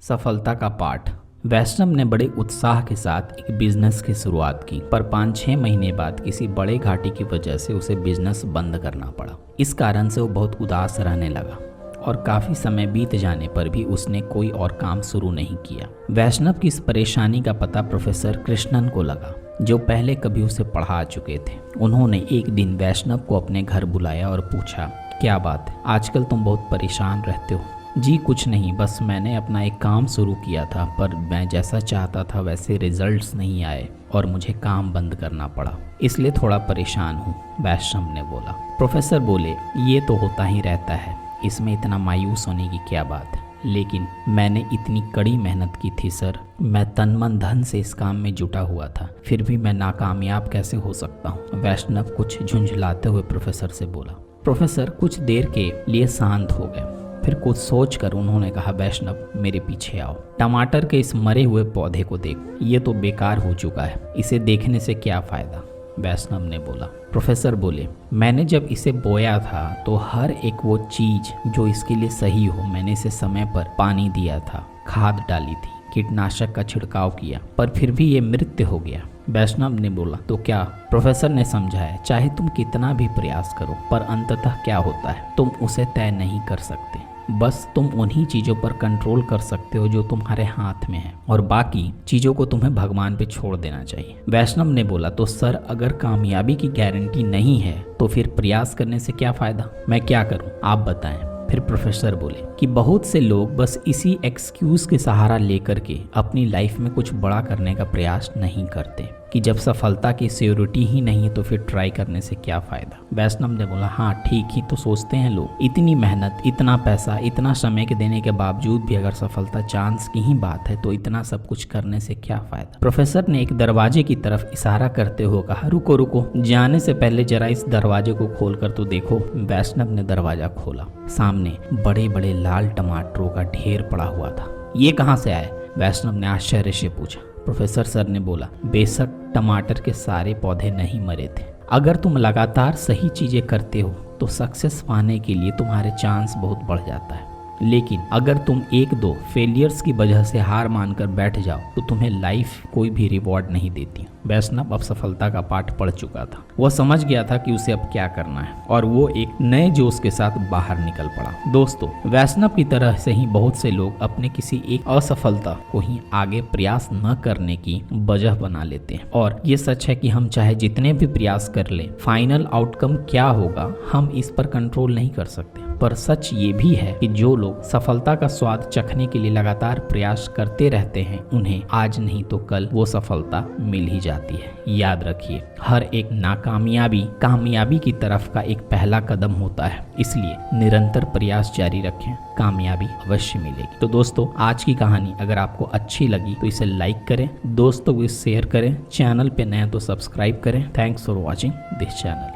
सफलता का पाठ। वैष्णव ने बड़े उत्साह के साथ एक बिजनेस की शुरुआत की, पर 5-6 महीने बाद किसी बड़े घाटे की वजह से उसे बिजनेस बंद करना पड़ा। इस कारण से वो बहुत उदास रहने लगा और काफ़ी समय बीत जाने पर भी उसने कोई और काम शुरू नहीं किया। वैष्णव की इस परेशानी का पता प्रोफेसर कृष्णन को लगा, जो पहले कभी उसे पढ़ा चुके थे। उन्होंने एक दिन वैष्णव को अपने घर बुलाया और पूछा, क्या बात है, आजकल तुम बहुत परेशान रहते हो? जी कुछ नहीं, बस मैंने अपना एक काम शुरू किया था, पर मैं जैसा चाहता था वैसे रिजल्ट्स नहीं आए और मुझे काम बंद करना पड़ा, इसलिए थोड़ा परेशान हूँ, वैष्णव ने बोला। प्रोफेसर बोले, ये तो होता ही रहता है, इसमें इतना मायूस होने की क्या बात है। लेकिन मैंने इतनी कड़ी मेहनत की थी सर, मैं तन मन धन से इस काम में जुटा हुआ था, फिर भी मैं नाकामयाब कैसे हो सकता हूँ? वैष्णव कुछ झुंझलाते हुए प्रोफेसर से बोला। प्रोफेसर कुछ देर के लिए शांत हो गए, फिर कुछ सोचकर उन्होंने कहा, वैष्णव मेरे पीछे आओ। टमाटर के इस मरे हुए पौधे को देख, ये तो बेकार हो चुका है, इसे देखने से क्या फायदा? वैष्णव ने बोला। प्रोफेसर बोले, मैंने जब इसे बोया था तो हर एक वो चीज जो इसके लिए सही हो, मैंने इसे समय पर पानी दिया था, खाद डाली थी, कीटनाशक का छिड़काव किया, पर फिर भी ये मृत्यु हो गया। वैष्णव ने बोला, तो क्या? प्रोफेसर ने समझाया, चाहे तुम कितना भी प्रयास करो, पर अंततः क्या होता है तुम उसे तय नहीं कर सकते। बस तुम उन्हीं चीज़ों पर कंट्रोल कर सकते हो जो तुम्हारे हाथ में है, और बाकी चीज़ों को तुम्हें भगवान पे छोड़ देना चाहिए। वैष्णव ने बोला, तो सर अगर कामयाबी की गारंटी नहीं है तो फिर प्रयास करने से क्या फ़ायदा? मैं क्या करूं, आप बताएं। फिर प्रोफेसर बोले कि बहुत से लोग बस इसी एक्सक्यूज़ के सहारा लेकर के अपनी लाइफ में कुछ बड़ा करने का प्रयास नहीं करते कि जब सफलता की सिक्योरिटी ही नहीं तो फिर ट्राई करने से क्या फ़ायदा। वैष्णव ने बोला, हाँ ठीक ही तो सोचते हैं लोग, इतनी मेहनत, इतना पैसा, इतना समय के देने के बावजूद भी अगर सफलता चांस की ही बात है तो इतना सब कुछ करने से क्या फ़ायदा। प्रोफेसर ने एक दरवाजे की तरफ इशारा करते हुए कहा, रुको रुको, जाने से पहले जरा इस दरवाजे को खोल कर तो देखो। वैष्णव ने दरवाजा खोला, सामने बड़े बड़े लाल टमाटरों का ढेर पड़ा हुआ था। ये कहाँ से आए? वैष्णव ने आश्चर्य से पूछा। प्रोफेसर सर ने बोला, बेशक टमाटर के सारे पौधे नहीं मरे थे। अगर तुम लगातार सही चीजें करते हो तो सक्सेस पाने के लिए तुम्हारे चांस बहुत बढ़ जाता है, लेकिन अगर तुम 1-2 फेलियर्स की वजह से हार मानकर बैठ जाओ तो तुम्हें लाइफ कोई भी रिवॉर्ड नहीं देती। वैष्णव अब सफलता का पाठ पढ़ चुका था, वह समझ गया था कि उसे अब क्या करना है और वो एक नए जोश के साथ बाहर निकल पड़ा। दोस्तों, वैष्णव की तरह से ही बहुत से लोग अपने किसी एक असफलता को ही आगे प्रयास न करने की वजह बना लेते हैं, और ये सच है कि हम चाहे जितने भी प्रयास कर लें, फाइनल आउटकम क्या होगा हम इस पर कंट्रोल नहीं कर सकते। पर सच ये भी है कि जो लोग सफलता का स्वाद चखने के लिए लगातार प्रयास करते रहते हैं, उन्हें आज नहीं तो कल वो सफलता मिल ही जाती है। याद रखिए, हर एक नाकामयाबी कामयाबी की तरफ का एक पहला कदम होता है, इसलिए निरंतर प्रयास जारी रखें, कामयाबी अवश्य मिलेगी। तो दोस्तों, आज की कहानी अगर आपको अच्छी लगी तो इसे लाइक करें, दोस्तों को शेयर करें, चैनल पे नए तो सब्सक्राइब करें। Thanks for watching this channel.